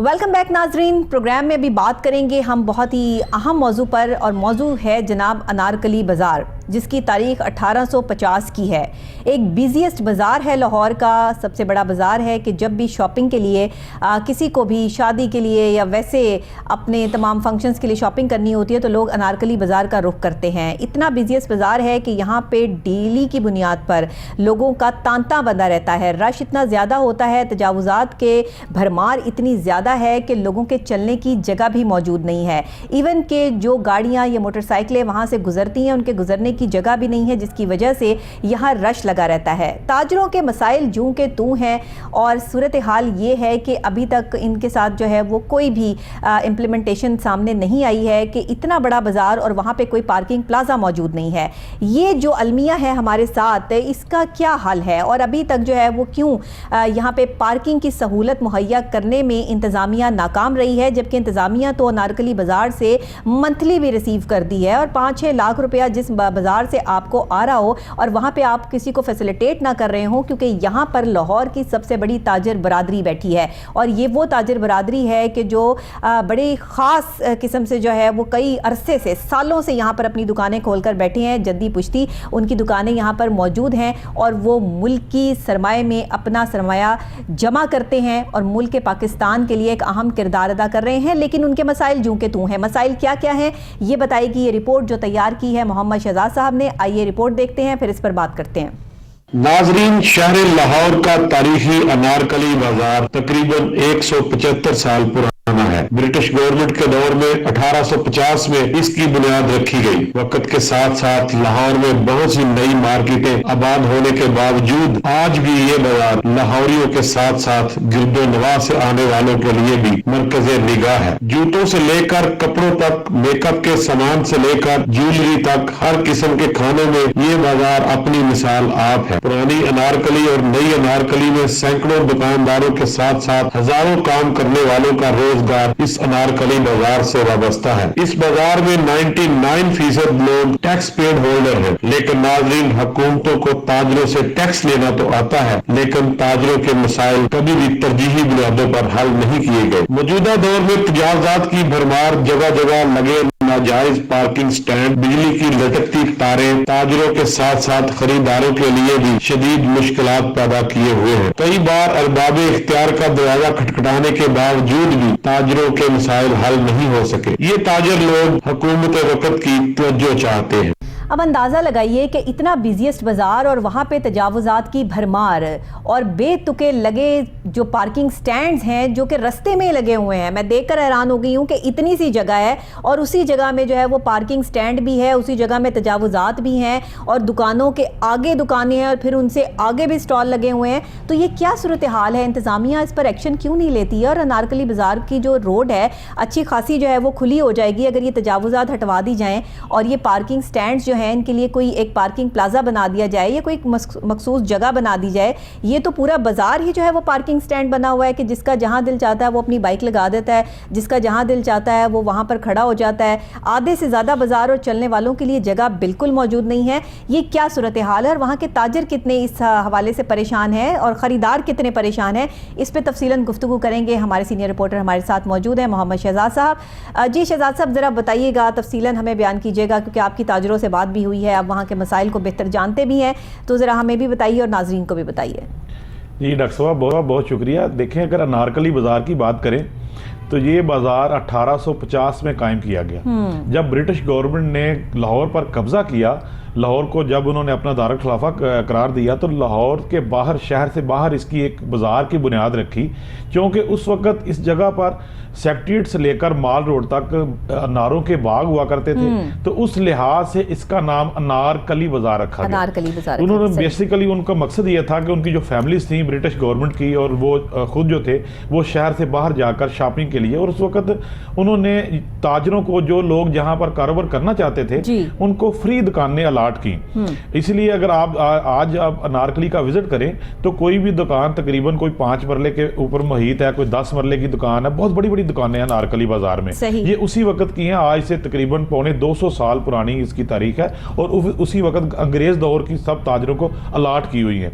Welcome back नाजरीन। Programme में अभी बात करेंगे हम बहुत ही अहम मौजू पर, और मौजू है जनाब अनारकली बाज़ार, जिसकी तारीख़ 1850 की है। एक बिज़ीएस्ट बाज़ार है लाहौर का, सबसे बड़ा बाज़ार है कि जब भी शॉपिंग के लिए किसी को भी शादी के लिए या वैसे अपने तमाम फंक्शंस के लिए शॉपिंग करनी होती है तो लोग अनारकली बाज़ार का रुख करते हैं। इतना बिज़ीएस्ट बाज़ार है कि यहाँ पे डेली की बुनियाद पर लोगों का तांता बंधा रहता है। रश इतना ज़्यादा होता है, तजावुज़ात के भरमार इतनी ज़्यादा है कि लोगों के चलने की जगह भी मौजूद नहीं है। इवन के जो गाड़ियाँ या मोटरसाइकिलें वहाँ से गुजरती हैं उनके गुजरने की जगह भी नहीं है, जिसकी वजह से यहाँ रश लगा रहता है। ताजरों के मसाइल जूं के तूं हैं, और सूरत हाल ये है कि अभी तक इनके साथ जो है वो कोई भी इम्प्लीमेंटेशन सामने नहीं आई है कि इतना बड़ा बाज़ार और वहाँ पे कोई पार्किंग प्लाजा मौजूद नहीं है। ये जो अलमिया है हमारे साथ, इसका क्या हाल है और अभी तक जो है वो क्यों यहाँ पे पार्किंग की सहूलत मुहैया करने में इंतज़ामिया नाकाम रही है, जबकि इंतज़ामिया तो अनारकली बाज़ार से मंथली भी रिसीव कर दी है। और 5-6 लाख रुपया जिस बाज़ार से आपको आ रहा हो और वहाँ पे आप किसी को फैसिलिटेट ना कर रहे हो, क्योंकि यहाँ पर लाहौर की सबसे बड़ी ताजर बरादरी बैठी है, और ये वो ताजर बरादरी है कि जो बड़ी ख़ास किस्म से जो है वो कई अरसे से, सालों से यहाँ पर अपनी दुकानें खोल कर बैठे हैं। जद्दी पुश्ती उनकी दुकानें यहाँ पर मौजूद हैं और वो मुल्क की सरमाए में अपना सरमाया जमा करते हैं और मुल्क पाकिस्तान के लिए एक अहम किरदार अदा कर रहे हैं। लेकिन उनके मसाइल जूं के तूं हैं। मसाइल क्या क्या हैं ये बताएगी ये रिपोर्ट जो तैयार की है मोहम्मद शहजाद साहब ने। आइए रिपोर्ट देखते हैं, फिर इस पर बात करते हैं। नाजरीन, शहर लाहौर का तारीखी अनारकली बाजार तकरीबन 175 साल पुराना है। ब्रिटिश गवर्नमेंट के दौर में 1850 में इसकी बुनियाद रखी गई। वक्त के साथ साथ लाहौर में बहुत सी नई मार्केटें आबाद होने के बावजूद आज भी ये बाजार लाहौरियों के साथ साथ गिरदो नवाह से आने वालों के लिए भी मरकज़े निगाह है। जूतों से लेकर कपड़ों तक, मेकअप के सामान से लेकर ज्वेलरी तक, हर किस्म के खानों में ये बाजार अपनी मिसाल आप है। पुरानी अनारकली और नई अनारकली में सैकड़ों दुकानदारों के साथ साथ हजारों काम करने वालों का रोजगार इस अनारकली बाजार से वाबस्ता है। इस बाजार में 99% लोग टैक्स पेड होल्डर हैं। लेकिन नाज़रीन, हुकूमतों को ताजरों से टैक्स लेना तो आता है, लेकिन ताजरों के मसाइल कभी भी तरजीही बुनियादों पर हल नहीं किए गए। मौजूदा दौर में तजावुज़ात की भरमार, जगह जगह लगे नाजायज पार्किंग स्टैंड, बिजली की लटकती तारें ताजरों के साथ साथ खरीदारों के लिए भी शदीद मुश्किलात पैदा किए हुए हैं। कई बार अरबाबे इख्तियार का दरवाजा खटखटाने के बावजूद भी ताजरों के मसाइल हल नहीं हो सके। ये ताजर लोग हुकूमत वक्त की तवज्जो चाहते हैं। अब अंदाज़ा लगाइए कि इतना बिज़ीएस्ट बाज़ार और वहाँ पे तजावुज़ात की भरमार और बेतुके लगे जो पार्किंग स्टैंड्स हैं जो कि रस्ते में लगे हुए हैं। मैं देखकर हैरान हो गई हूँ कि इतनी सी जगह है और उसी जगह में जो है वो पार्किंग स्टैंड भी है, उसी जगह में तजावुज़ात भी हैं और दुकानों के आगे दुकानें हैं और फिर उनसे आगे भी स्टॉल लगे हुए हैं। तो ये क्या सूरत हाल है? इंतज़ामिया इस पर एक्शन क्यों नहीं लेती है? और अनारकली बाज़ार की जो रोड है अच्छी खासी जो है वो खुली हो जाएगी अगर ये तजावुज़ात हटवा दी जाएँ और ये पार्किंग स्टैंड्स जो है इनके लिए कोई एक पार्किंग प्लाजा बना दिया जाए या कोई मखसूस जगह बना दी जाए। ये तो पूरा बाजार ही जो है वो पार्किंग स्टैंड बना हुआ है कि जिसका जहां दिल चाहता है वो अपनी बाइक लगा देता है, जिसका जहां दिल चाहता है वो वहां पर खड़ा हो जाता है। आधे से ज़्यादा बाजार और चलने वालों के लिए जगह बिल्कुल मौजूद नहीं है। ये क्या सूरत हाल है और वहाँ के ताजर कितने इस हवाले से परेशान हैं और ख़रीदार कितने परेशान हैं, इस पर तफसीलन गुफ्तगू करेंगे। हमारे सीनियर रिपोर्टर हमारे साथ मौजूद हैं मोहम्मद शहजाद साहब। जी शहजाद साहब, ज़रा बताइएगा, तफसीलन हमें बयान कीजिएगा, क्योंकि आपकी ताजरों से बात भी हुई है, आप वहाँ के मसाइल को बेहतर जानते भी हैं, तो ज़रा हमें भी बताइए और नाजरीन को भी बताइए। जी डॉक्टर साहब, बहुत बहुत शुक्रिया। देखें, अगर अनारकली बाज़ार की बात करें तो ये बाज़ार 1850 में कायम किया गया। जब ब्रिटिश गवर्नमेंट ने लाहौर पर कब्ज़ा किया, लाहौर को जब उन्होंने अपना दारुल खिलाफा करार दिया तो लाहौर के बाहर, शहर से बाहर इसकी एक बाज़ार की बुनियाद रखी, क्योंकि उस वक़्त इस जगह पर सेक्रेटरीट से लेकर माल रोड तक अनारों के बाग हुआ करते थे, तो उस लिहाज से इसका नाम अनारकली बाज़ार रखा गया। अनारकली बाज़ार उन्होंने बेसिकली, उनका मकसद ये था कि उनकी जो फैमिलीज थी ब्रिटिश गवर्नमेंट की और वो खुद जो थे वो शहर से बाहर जाकर शॉपिंग के लिए, और उस वक्त उन्होंने ताजरों को, जो लोग जहाँ पर कारोबार करना चाहते थे, उनको फ्री दुकानें الاٹ کی. اس لیے اگر آپ آج آپ انارکلی کا وزٹ کریں تو کوئی بھی دکان تقریباً کوئی 5 مرلے کے اوپر محیط ہے, کوئی 10 مرلے کی دکان ہے, بہت بڑی بڑی دکانیں ہیں انارکلی بازار میں. یہ اسی وقت کی ہیں, آج سے تقریباً 250 سال پرانی اس کی تاریخ ہے, اور اسی وقت انگریز دور کی سب تاجروں کو الاٹ کی ہوئی ہیں.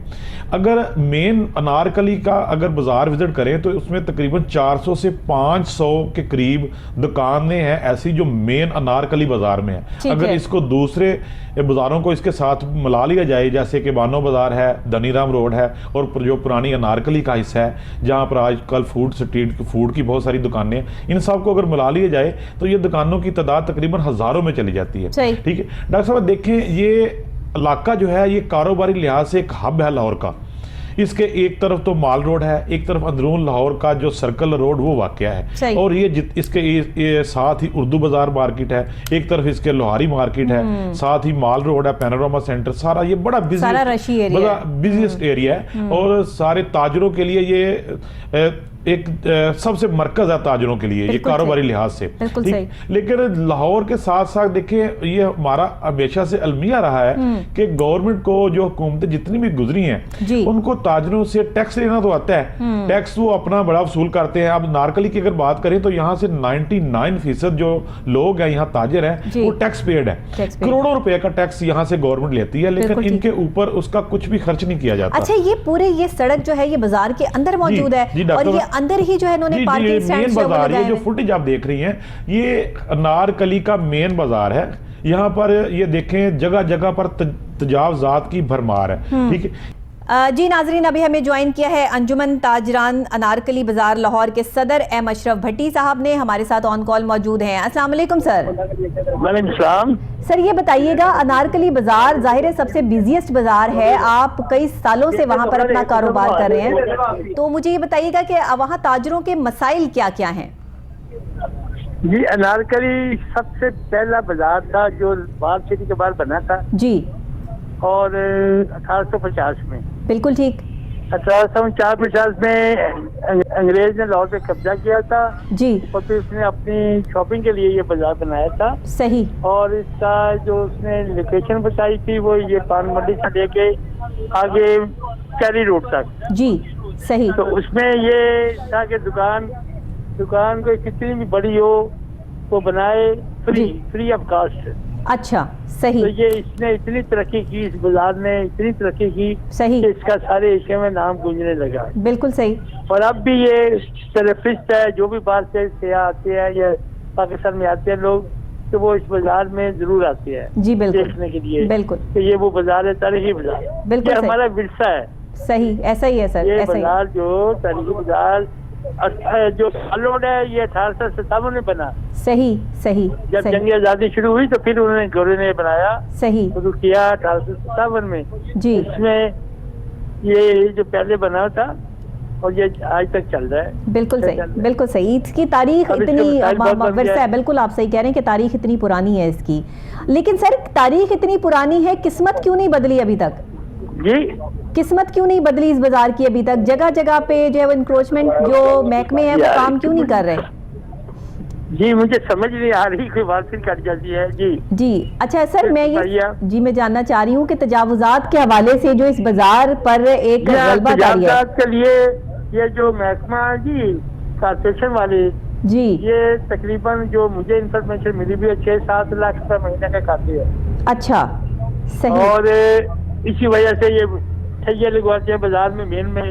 اگر مین انارکلی کا اگر بازار وزٹ کریں تو اس میں تقریباً 400 سے 500 کے قریب دکانیں ہیں ایسی جو مین انارکلی بازار میں ہیں. اگر اس کو دوسرے بازاروں کو اس کے ساتھ ملا لیا جائے, جیسے کہ بانو بازار ہے, دنی رام روڈ ہے, اور جو پرانی انارکلی کا حصہ ہے جہاں پر آج کل فوڈ سٹریٹ فوڈ کی بہت ساری دکانیں ہیں, ان سب کو اگر ملا لیا جائے تو یہ دکانوں کی تعداد تقریباً ہزاروں میں چلی جاتی ہے. ٹھیک ہے ڈاکٹر صاحب, دیکھیں یہ علاقہ جو ہے یہ کاروباری لحاظ سے ایک ہب ہے لاہور کا. اس کے ایک طرف تو مال روڈ ہے, ایک طرف اندرون لاہور کا جو سرکل روڈ وہ واقع ہے, اور یہ اس کے ساتھ ہی اردو بازار مارکیٹ ہے, ایک طرف اس کے لوہاری مارکیٹ ہے, ساتھ ہی مال روڈ ہے, پینوراما سینٹر, سارا یہ بڑا بزیسٹ ایریا ہے, اور سارے تاجروں کے لیے یہ ایک سب سے مرکز ہے تاجروں کے لیے یہ کاروباری لحاظ سے. لیکن لاہور کے ساتھ ساتھ دیکھیں یہ ہمارا ہمیشہ سے المیہ رہا ہے کہ گورنمنٹ کو جو حکومتیں جتنی بھی گزری ہیں ان کو تاجروں سے ٹیکس لینا تو آتا ہے, ٹیکس وہ اپنا بڑا وصول کرتے ہیں. اب نارکلی کی اگر بات کریں تو یہاں سے 99% جو لوگ ہیں یہاں تاجر ہیں وہ ٹیکس پیڈ ہیں, کروڑوں روپے کا ٹیکس یہاں سے گورنمنٹ لیتی ہے, لیکن ان کے اوپر اس کا کچھ بھی خرچ نہیں کیا جاتا. اچھا, یہ پورے یہ سڑک جو ہے یہ بازار کے اندر موجود ہے, اور یہ اندر ہی جو ہے انہوں نے پارکنگ سٹینڈ بازار, یہ جو فوٹیج آپ دیکھ رہی ہیں یہ انارکلی کا مین بازار ہے. یہاں پر یہ دیکھیں جگہ جگہ پر تجاوزات کی بھرمار ہے. ٹھیک ہے جی ناظرین, ابھی ہمیں جوائن کیا ہے انجمن تاجران انارکلی بازار لاہور کے صدر ایم اشرف بھٹی صاحب نے, ہمارے ساتھ آن کال موجود ہیں. السلام علیکم سر. وعلیکم السلام. سر یہ بتائیے گا, انارکلی بازار ظاہر ہے سب سے بیزیسٹ بازار ہے, آپ کئی سالوں سے وہاں پر اپنا کاروبار کر رہے ہیں, تو مجھے یہ بتائیے گا کہ وہاں تاجروں کے مسائل کیا کیا ہیں؟ جی, انارکلی سب سے پہلا بازار تھا جو بال سٹی کے بعد بنا تھا جی, اور 1850 میں. بالکل ٹھیک. 1850 میں انگریز نے لاہور پہ قبضہ کیا تھا جی, اور پھر اس نے اپنی شاپنگ کے لیے یہ بازار بنایا تھا. صحیح. اور اس کا جو اس نے لوکیشن بتائی تھی وہ یہ پان منڈی سے لے کے آگے کیری روڈ تک. جی صحیح. تو اس میں یہ تھا کہ دکان کو کتنی بھی بڑی ہو وہ بنائے فری آف کاسٹ. اچھا صحیح. تو یہ اس نے اتنی ترقی کی, اس بازار نے اتنی ترقی کی صحیح کہ اس کا سارے ایشیا میں نام گونجنے لگا. بالکل صحیح. اور اب بھی یہ سرفسٹ ہے, جو بھی باہر سے سیاح آتے ہیں یا پاکستان میں آتے ہیں لوگ تو وہ اس بازار میں ضرور آتے ہیں جی بالکل دیکھنے کے لیے. بالکل کہ یہ وہ بازار ہے, تاریخی بازار, بالکل یہ ہمارا ورثہ ہے. صحیح, ایسا ہی ہے سر. یہ بازار جو تاریخی بازار جو روڈ ہے یہ 1857 میں بنا. صحیح صحیح. جب جنگ آزادی شروع ہوئی تو پھر انہوں نے گورنر نے بنایا. صحیح. شروع کیا 1857 میں جی. اس میں یہ جو پہلے بنا تھا اور یہ آج تک چل رہا ہے. بالکل صحیح, بالکل صحیح. اس کی تاریخ اتنی ورثہ ہے, بالکل آپ صحیح کہہ رہے ہیں کہ تاریخ اتنی پرانی ہے اس کی. لیکن سر تاریخ اتنی پرانی ہے, قسمت کیوں نہیں بدلی ابھی تک؟ جی قسمت کیوں نہیں بدلی اس بازار کی ابھی تک؟ جگہ جگہ پہ جو ہے وہ انکروچمنٹ جو محکمے ہیں وہ کام کیوں نہیں کر رہے؟ جی مجھے سمجھ نہیں آ رہی, کوئی بات پھر کٹ جاتی ہے. جی اچھا سر, میں جاننا چاہ رہی ہوں کہ تجاوزات کے حوالے سے جو اس بازار پر ایک غلبہ جاری ہے تجاوزات کے لیے یہ جو محکمہ جی کارپوریشن والے جی, یہ تقریباً جو مجھے انفارمیشن ملی بھی ہے 6-7 لاکھ روپے مہینے کا کھاتے ہیں. اچھا صحیح. اور اسی وجہ سے یہ ٹھیے لگواتے ہیں بازار میں مین میں.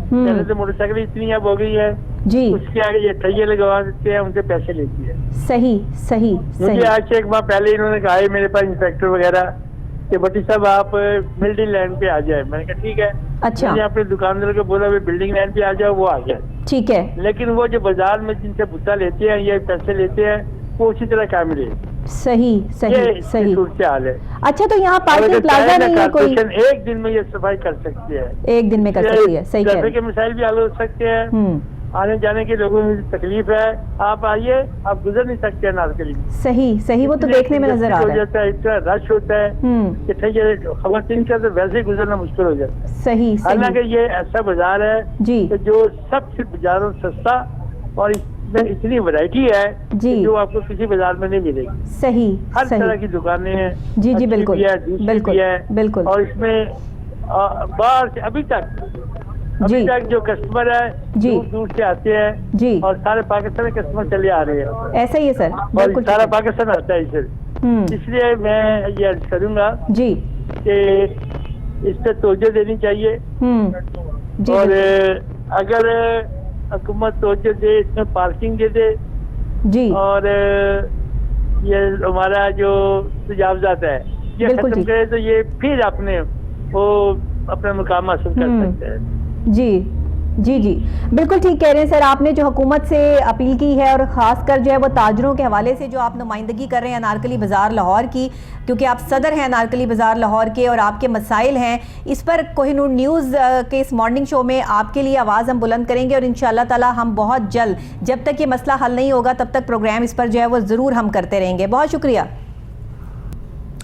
پہلے تو موٹر سائیکل اتنی اب ہو گئی ہے جی, اس کے آگے یہ ٹھیے لگوا دیتے ہیں, ان سے پیسے لیتی ہے. صحیح صحیح. مجھے آج سے 1 ماہ پہلے انہوں نے کہا ہے میرے پاس انسپیکٹر وغیرہ کہ بٹی صاحب آپ بلڈنگ لائن پہ آ جائیں. میں نے کہا ٹھیک ہے. اچھا. میں نے اپنے دکاندار کو بولا بلڈنگ لائن پہ آ جاؤ, وہ آ گیا. ٹھیک ہے. لیکن وہ جو بازار میں جن سے بھتا لیتے ہیں یا پیسے لیتے ہیں وہ اسی طرح کام ملے. صحیح صحیح صحیح. صورتحال ہے. اچھا تو یہاں پارکنگ پلازا نہیں ہے کوئی؟ ایک دن میں یہ صفائی کر سکتی ہے, ایک دن میں کر سکتی ہے. صحیح. ٹریفک کے مسائل بھی حل ہو سکتے ہیں, آنے جانے کے لوگوں میں تکلیف ہے, آپ آئیے, آپ گزر نہیں سکتے ہیں نارکلی. صحیح صحیح. وہ تو دیکھنے میں نظر آ رہا ہے, اتنا رش ہوتا ہے کہ خواتین کا تو ویسے ہی گزرنا مشکل ہو جاتا ہے. صحیح. حالانکہ یہ ایسا بازار ہے جی جو سب سے بازاروں سستا اور इसमें इतनी वैरायटी है जी। जो आपको किसी बाजार में नहीं मिलेगी। सही, हर सही। तरह की दुकानें हैं। जी जी अच्छी बिल्कुल भी है, दूसरी बिल्कुल भी है। बिल्कुल और इसमें बाहर से अभी जी तक जो कस्टमर है जी। दूर दूर से आते हैं जी। और सारे पाकिस्तानी कस्टमर चले आ रहे हैं ऐसा ही है सर, और बिल्कुल सारा ठीक है। पाकिस्तान आता है इसे। हम्म, इसलिए मैं ये अर्ज करूंगा जी। कि इस पर तवज्जो देनी चाहिए जी और बिल्कुल। अगर हुकूमत तवज्जो दे, इसमें पार्किंग दे दे जी और ये हमारा जो तजावजात है ये बिल्कुल खत्म ठीक। करे तो ये फिर अपने वो अपना मुकाम हासिल कर सकते हैं। जी जी जी बिल्कुल ठीक कह रहे हैं सर। आपने जो हुकूमत से अपील की है और ख़ासकर जो है वो ताजरों के हवाले से जो आप नुमाइंदगी कर रहे हैं अनारकली बाज़ार लाहौर की, क्योंकि आप सदर हैं अनारकली बाज़ार लाहौर के और आपके मसाइल हैं, इस पर कोहिनूर न्यूज़ के इस मॉर्निंग शो में आपके लिए आवाज़ हम बुलंद करेंगे और इंशाअल्लाह ताला हम बहुत जल्द, जब तक ये मसला हल नहीं होगा तब तक प्रोग्राम इस पर जो है वो ज़रूर हम करते रहेंगे। बहुत शुक्रिया,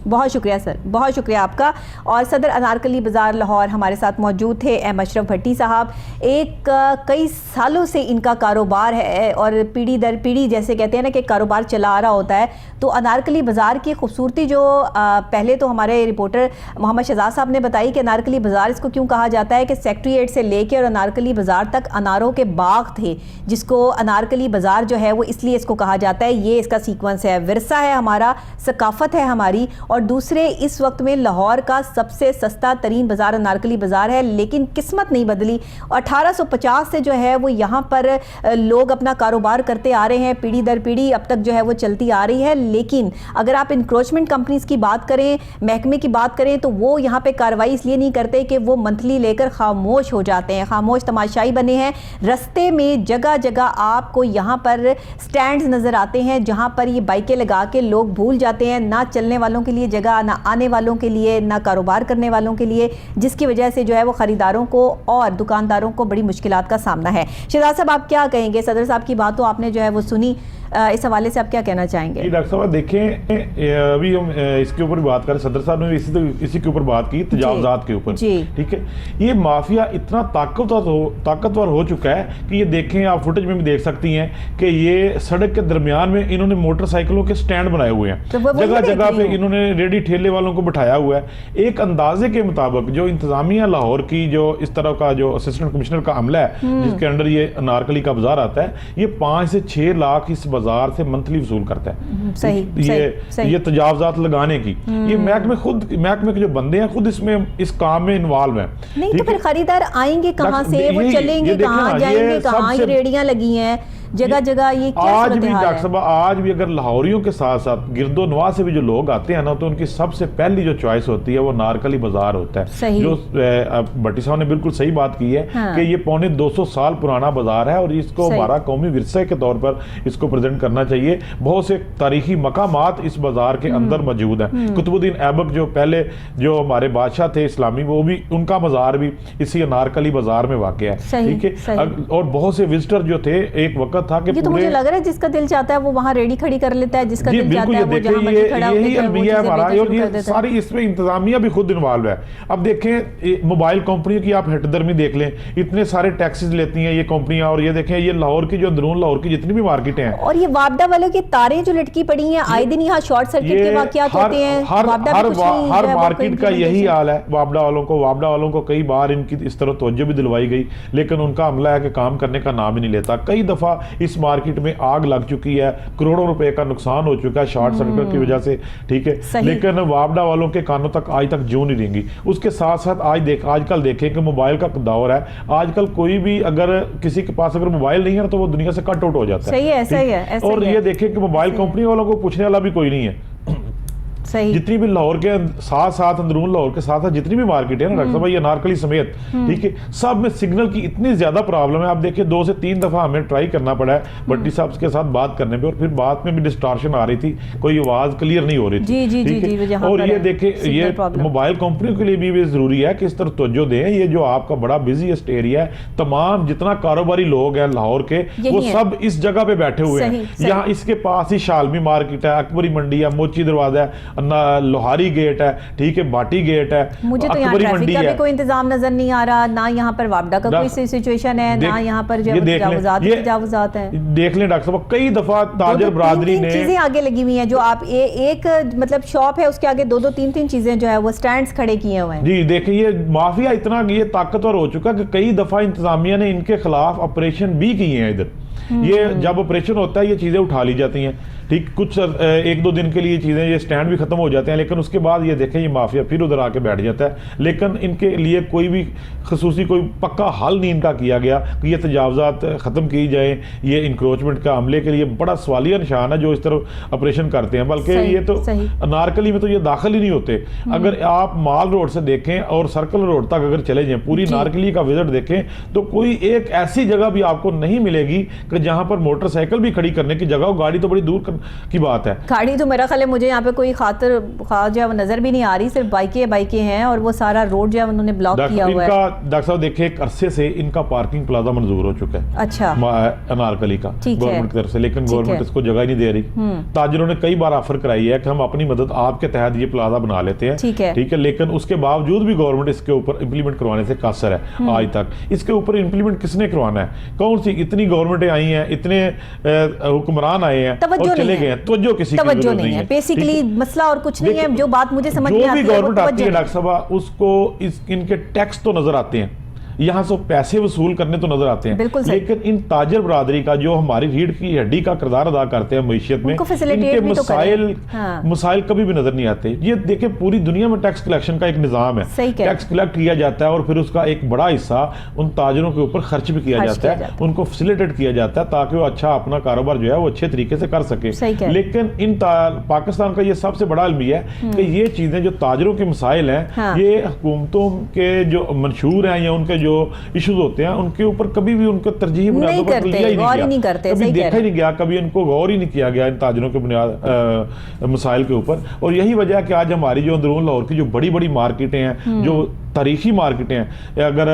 बहुत शुक्रिया सर, बहुत शुक्रिया आपका। और सदर अनारकली बाज़ार लाहौर हमारे साथ मौजूद थे एम अशरफ भट्टी साहब। एक कई सालों से इनका कारोबार है और पीढ़ी दर पीढ़ी जैसे कहते हैं ना कि कारोबार चला आ रहा होता है। तो अनारकली बाज़ार की खूबसूरती जो पहले तो हमारे रिपोर्टर मोहम्मद शहजाद साहब ने बताई कि अनारकली बाज़ार इसको क्यों कहा जाता है कि सेक्रेटेरिएट से लेके और अनारकली बाज़ार तक अनारों के बाग थे, जिसको अनारकली बाज़ार जो है वो इसलिए इसको कहा जाता है। ये इसका सीक्वेंस है, विरसा है हमारा, सकाफ़त है हमारी। और दूसरे, इस वक्त में लाहौर का सबसे सस्ता तरीन बाज़ार अनारकली बाज़ार है, लेकिन किस्मत नहीं बदली। 1850 से जो है वो यहाँ पर लोग अपना कारोबार करते आ रहे हैं, पीढ़ी दर पीढ़ी अब तक जो है वो चलती आ रही है। लेकिन अगर आप इंक्रोचमेंट कंपनीज की बात करें, महकमे की बात करें, तो वो यहाँ पे कार्रवाई इसलिए नहीं करते कि वो मंथली लेकर खामोश हो जाते हैं, खामोश तमाशाई बने हैं। रस्ते में जगह जगह आपको यहाँ पर स्टैंड्स नज़र आते हैं जहाँ पर ये बाइकें लगा के लोग भूल जाते हैं, ना चलने वालों के लिए जगह, ना आने वालों के लिए, ना कारोबार करने वालों के लिए, जिसकी वजह से जो है वो ख़रीदारों को और दुकानदारों को बड़ी मुश्किलात का सामना है। शहजाद साहब आप क्या कहेंगे? सदर साहब की बात तो आपने जो है वो सुनी, इस हवाले से आप क्या कहना चाहेंगे? जी डॉक्टर साहब देखें, अभी हम इसके ऊपर बात करें, सदर साहब ने इसी के ऊपर बात की, तजावजात के ऊपर। ठीक है, ये माफिया इतना ताकतवर हो चुका है कि ये देखें, आप फुटेज में भी देख सकती हैं कि ये सड़क के दरमियान में इन्होंने मोटरसाइकिलों के स्टैंड बनाए हुए हैं, जगह जगह पे इन्होंने रेडी ठेले वालों को बिठाया हुआ है। एक अंदाजे के मुताबिक जो इंतजामिया लाहौर की जो इस तरह का जो असिस्टेंट कमिश्नर का अमला है जिसके अंडर ये अनारकली का बाजार आता है, ये 5 से 6 लाख इस बाजार से मंथली वसूल करता है। ये तजावजात लगाने की, ये महकमे के जो बंदे हैं खुद इसमें इस काम में इन्वॉल्व हैं। नहीं तो फिर खरीदार आएंगे कहाँ से, वो चलेंगे कहाँ, जाएंगे कहाँ? ये रेडियां लगी हैं जगह जगह, ये क्या आज भी डॉक्टर साहब, आज भी अगर लाहौरियों के साथ साथ गिरदो नवा से भी जो लोग आते हैं ना, तो उनकी सबसे पहली जो चॉइस होती है वो अनारकली बाजार होता है। जो भट्टी साहब ने बिल्कुल सही बात की है कि ये पौने 200 साल पुराना बाजार है और इसको हमारा कौमी विरसे के तौर पर इसको प्रेजेंट करना चाहिए। बहुत से तारीखी मकामात इस बाजार के अंदर मौजूद है। कुतुबुद्दीन ऐबक जो पहले जो हमारे बादशाह थे इस्लामी, वो भी, उनका बाजार भी इसी अनारकली बाजार में वाक़ है। ठीक है, और बहुत से विजिटर जो थे, एक वक्त था कि ये तो मुझे लग रहा है जिसका दिल चाहता है वो वहाँ रेडी खड़ी कर लेता है, जिसका दिल चाहता है वो जहाँ मर्जी खड़ा होकर यही अलमिया है हमारा, और ये सारी इसमें इंतजामिया भी खुद इन्वॉल्व है। अब देखें, मोबाइल कंपनियों की आप हटदर्मी देख लें, इतने सारे टैक्सेस लेती हैं ये कंपनियां, और ये देखें ये लाहौर की जो अंदरून लाहौर की जितनी भी मार्केटें हैं, और ये वापडा वालों की तारें जो लटकी पड़ी हैं, आए दिन यहाँ शॉर्ट सर्किट के वाकयात होते हैं। हर मार्केट का यही हाल है। वापडा वालों को कई बार इनकी इस तरह तवज्जो भी दिलवाई गई, लेकिन उनका अमला है कि काम करने का नाम ही नहीं लेता। कई दफा इस मार्केट में आग लग चुकी है, करोड़ों रुपए का नुकसान हो चुका है शॉर्ट सर्किट की वजह से। ठीक है, लेकिन वापडा वालों के कानों तक आज तक जूं नहीं रेंगी। उसके साथ साथ आजकल देखें कि मोबाइल का दौर है। आजकल कोई भी अगर किसी के पास अगर मोबाइल नहीं है तो वो दुनिया से कट आउट हो जाता है। सही है। और ये देखें कि मोबाइल कंपनी वालों को पूछने वाला भी कोई नहीं है। जितनी भी लाहौर के साथ साथ, अंदरून लाहौर के साथ साथ जितनी भी मार्केट है ना डॉक्टर साहब, ये अनारकली समेत, ठीक है, सब में सिग्नल की इतनी ज्यादा प्रॉब्लम है। आप देखिए 2 से 3 दफा हमें ट्राई करना पड़ा है भट्टी साहब के साथ बात करने पे, और फिर बात में भी डिस्टॉर्शन आ रही थी, कोई आवाज क्लियर नहीं हो रही थी। और ये देखे, ये मोबाइल कंपनियों के लिए भी जरूरी है कि इस तरह तवज्जो दें। ये जो आपका बड़ा बिजीएस्ट एरिया है, तमाम जितना कारोबारी लोग हैं लाहौर के, वो सब इस जगह पे बैठे हुए हैं। यहाँ इसके पास ही शालमी मार्केट है, अकबरी मंडी है, मोची दरवाजा है, लोहारी गेट है, ठीक है, बाटी गेट है, मुझे तो यहाँ ट्रैफिक का भी कोई इंतजाम नजर नहीं आ रहा, ना यहाँ पर वापडा का कोई सिचुएशन है, ना यहाँ पर जो तजावुजात हैं। देख लें डॉक्टर साहब, कई दफा ताजर बरादरी ने चीजें आगे लगी हुई हैं, जो आप एक मतलब शॉप है उसके आगे दो तीन चीजें जो है वो स्टैंड्स खड़े किए हुए हैं। जी देखिए, ये माफिया इतना ये ताकतवर हो चुका कि कई दफा इंतजामिया ने इनके खिलाफ ऑपरेशन भी किए हैं। इधर ये जब ऑपरेशन होता है ये चीजें उठा ली जाती हैं, ठीक, कुछ एक दो दिन के लिए चीजें, ये स्टैंड भी खत्म हो जाते हैं, लेकिन उसके बाद ये देखें ये माफिया फिर उधर आके बैठ जाता है। लेकिन इनके लिए कोई भी खसूसी कोई पक्का हल नहीं इनका किया गया कि ये तजावजात खत्म की जाए। ये इंक्रोचमेंट का हमले के लिए बड़ा सवालिया निशान है जो इस तरह ऑपरेशन करते हैं, बल्कि ये तो अनारकली में तो ये दाखिल ही नहीं होते। अगर आप माल रोड से देखें और सर्कल रोड तक अगर चले जाएं, पूरी अनारकली का विजिट देखें, तो कोई एक ऐसी जगह भी आपको नहीं मिलेगी कि जहां पर मोटरसाइकिल भी खड़ी करने की जगह हो। गाड़ी तो बड़ी दूर की बात है, गाड़ी तो मेरा ख्याल है मुझे यहाँ पे कोई खातर जो है वो नजर भी नहीं आ रही, सिर्फ बाइकें हैं और वो सारा रोड जो है उन्होंने ब्लॉक किया हुआ है। डॉक्टर साहब देखिए, एक अरसे से इनका पार्किंग प्लाजा मंजूर हो चुका है, अच्छा, अनारकली का गवर्नमेंट की तरफ से, लेकिन गवर्नमेंट इसको जगह ही नहीं दे रही। ताजरों ने कई बार ऑफर कराई है कि हम अपनी मदद आपके तहत ये प्लाजा बना लेते हैं, ठीक है, लेकिन उसके बावजूद भी गवर्नमेंट इसके ऊपर इंप्लीमेंट करवाने से कासर है आज तक। इसके ऊपर इंप्लीमेंट किसने करवाना है? कौन सी इतनी गवर्नमेंटें आई हैं, इतने हुक्मरान आए हैं और चले गए हैं, तवज्जो किसी की नहीं है। बेसिकली मसला और कुछ नहीं है, जो बात मुझे समझ में आती है, जो भी गवर्नमेंट आती है डॉक्टर साहब, उसको इनके टैक्स तो नजर आते हैं, यहाँ से पैसे वसूल करने तो नजर आते हैं, लेकिन इन ताजर बरादरी का जो हमारी रीढ़ की हड्डी का किरदार अदा करते हैं मईशत में, इनके मसाइल कभी भी नजर नहीं आते। ये देखिए, पूरी दुनिया में टैक्स कलेक्शन का एक निजाम है, टैक्स कलेक्ट किया जाता है और फिर उसका एक बड़ा हिस्सा उन ताजरों के ऊपर खर्च भी किया जाता है, उनको फैसिलिटेट किया जाता है ताकि वो अच्छा अपना कारोबार जो है वो अच्छे तरीके से कर सके। लेकिन इन पाकिस्तान का ये सबसे बड़ा अलमिया है कि ये चीजें जो ताजरों के मसाइल हैं, ये हुकूमतों के जो मंशूर हैं या उनके जो इश्यूज होते हैं, उनके ऊपर कभी भी उनको तरजीह बुनियादों पर लिया ही नहीं गया, कभी देखा ही नहीं गया, कभी इनको गौर ही नहीं किया गया इन ताजरों के बुनियाद मसाइल के ऊपर। और यही वजह है कि आज हमारी जो अंदरून लाहौर की जो बड़ी बड़ी मार्केटें हैं, जो तारीखी मार्केटें हैं, अगर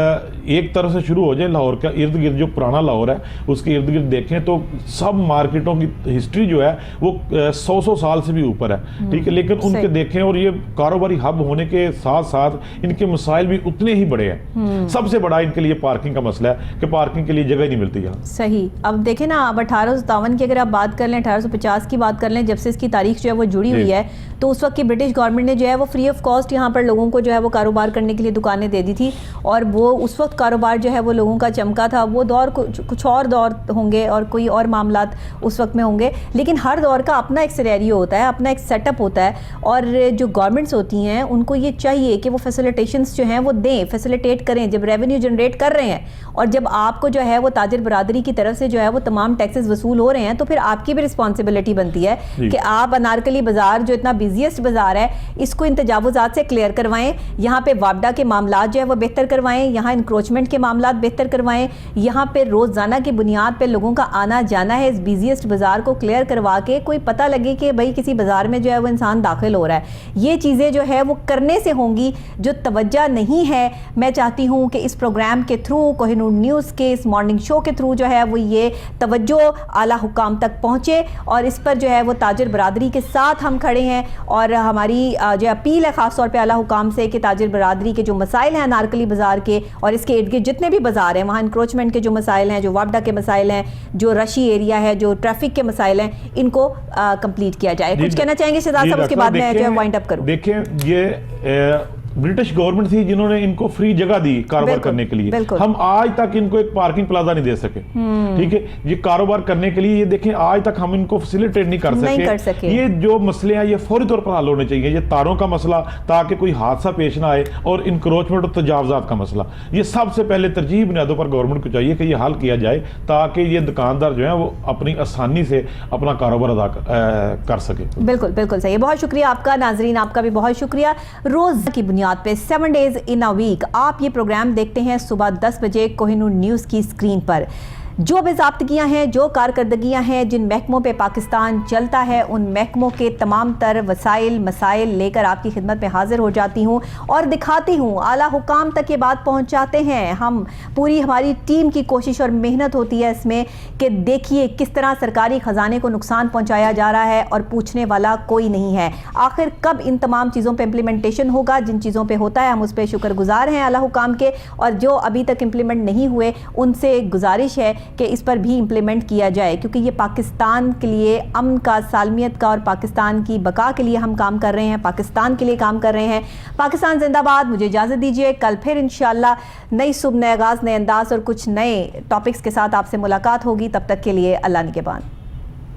एक तरफ से शुरू हो जाए, लाहौर का इर्द गिर्द जो पुराना लाहौर है उसके इर्द गिर्द देखें तो सब मार्केटों की हिस्ट्री जो है वो 100 साल से भी ऊपर है, ठीक है, लेकिन उनके देखें और ये कारोबारी हब होने के साथ साथ इनके मसाइल भी उतने ही बड़े हैं। सबसे बड़ा इनके लिए पार्किंग का मसला है कि पार्किंग के लिए जगह नहीं मिलती यहाँ। सही। अब देखें ना, अब 1857 की अगर आप बात कर लें, 1850 की बात कर लें, जब से इसकी तारीख जो है वो जुड़ी हुई है, तो उस वक्त की ब्रिटिश गवर्नमेंट ने जो है वो फ्री ऑफ कॉस्ट यहाँ पर लोगों को जो है वो कारोबार करने के लिए दुकानें दे दी थी, और वो उस वक्त कारोबार जो है वो लोगों का चमका था। वो दौर कुछ और दौर होंगे और कोई और मामलात उस वक्त में होंगे, लेकिन हर दौर का अपना एक सिनेरियो होता है, अपना एक सेटअप होता है, और जो गवर्नमेंट्स होती हैं उनको ये चाहिए कि वो फैसिलिटेशंस जो हैं वो दें, फैसिलिटेट करें। जब रेवेन्यू जनरेट कर रहे हैं और जब आपको जो है वो ताजिर बरादरी की तरफ से जो है वो तमाम टैक्सेस वसूल हो रहे हैं, तो फिर आपकी भी रिस्पॉन्सिबिलिटी बनती है कि आप अनारकली बाजार जो इतना बिजिएस्ट बाजार है, इसको इन तजावुजात से क्लियर करवाएं, यहाँ पे वापडा के मामलात जो है वो बेहतर करवाएं, यहाँ इंक्रोचमेंट के मामलात बेहतर करवाएं, यहाँ पे रोजाना की बुनियाद पे लोगों का आना जाना है, इस बिजिएस्ट बाजार को क्लियर करवा के कोई पता लगे कि भाई किसी बाजार में जो है वो इंसान दाखिल हो रहा है। ये चीज़ें जो है वो करने से होंगी, जो तवज्जो नहीं है। मैं चाहती हूँ कि इस प्रोग्राम के थ्रू, कोहिनूर न्यूज़ के इस मॉर्निंग शो के थ्रू जो है वो ये तवज्जो आला हुकाम तक पहुँचे, और इस पर जो है वो ताजिर बरादरी के साथ हम खड़े हैं, और हमारी जो अपील है ख़ास तौर पे आला हुकाम से कि ताजिर बरादरी के जो मसाइल हैं अनारकली बाज़ार के और इसके इर्द गिर्द जितने भी बाज़ार हैं, वहाँ इंक्रोचमेंट के जो मसाइल हैं, जो वापडा के मसाइल हैं, जो रशी एरिया है, जो ट्रैफिक के मसाइल हैं, इनको कंप्लीट किया जाए। कुछ कहना चाहेंगे शहजाद साहब, उसके बाद मैं जो है वाइंड अप करूँ। देखिए, ये ब्रिटिश गवर्नमेंट थी जिन्होंने इनको फ्री जगह दी कारोबार करने के लिए। हम आज तक इनको एक पार्किंग प्लाजा नहीं दे सके, ठीक है, ये कारोबार करने के लिए, ये देखें आज तक हम इनको फैसिलिटेट नहीं कर सके। ये जो मसले हैं ये फौरी तौर पर हल होने चाहिए। ये तारों का मसला, ताकि कोई हादसा पेश ना आए, और इंक्रोचमेंट और तजावजात का मसला, ये सबसे पहले तरजीह बुनियादों पर गवर्नमेंट को चाहिए कि ये हल किया जाए, ताकि ये दुकानदार जो है वो अपनी आसानी से अपना कारोबार अदा कर सके। बिल्कुल बिल्कुल सही। बहुत शुक्रिया आपका। नाजरीन, आपका भी बहुत शुक्रिया। रोज की बुनियाद पे 7 डेज इन अ वीक आप ये प्रोग्राम देखते हैं सुबह 10 बजे कोहिनूर न्यूज़ की स्क्रीन पर। जो बाज़ाब्तगियाँ हैं, जो कारकर्दगियाँ हैं, जिन महकमों पे पाकिस्तान चलता है, उन महकमों के तमाम तर वसाइल मसाइल लेकर आपकी खिदमत में हाजिर हो जाती हूँ और दिखाती हूँ, आला हुकाम तक ये बात पहुँचाते हैं हम। पूरी हमारी टीम की कोशिश और मेहनत होती है इसमें कि देखिए किस तरह सरकारी ख़जाने को नुकसान पहुँचाया जा रहा है और पूछने वाला कोई नहीं है। आखिर कब इन तमाम चीज़ों पे इम्प्लीमेंटेशन होगा? जिन चीज़ों पे होता है हम उस पर शुक्रगुजार हैं आला हुकाम के, और जो अभी तक इम्प्लीमेंट नहीं हुए उनसे गुजारिश है कि इस पर भी इम्प्लीमेंट किया जाए, क्योंकि ये पाकिस्तान के लिए अमन का, सालमियत का और पाकिस्तान की बका के लिए हम काम कर रहे हैं, पाकिस्तान के लिए काम कर रहे हैं। पाकिस्तान जिंदाबाद। मुझे इजाज़त दीजिए, कल फिर इंशाअल्लाह नई सुबह, नए आगाज़, नए अंदाज और कुछ नए टॉपिक्स के साथ आपसे मुलाकात होगी। तब तक के लिए अल्लाह निगहबान।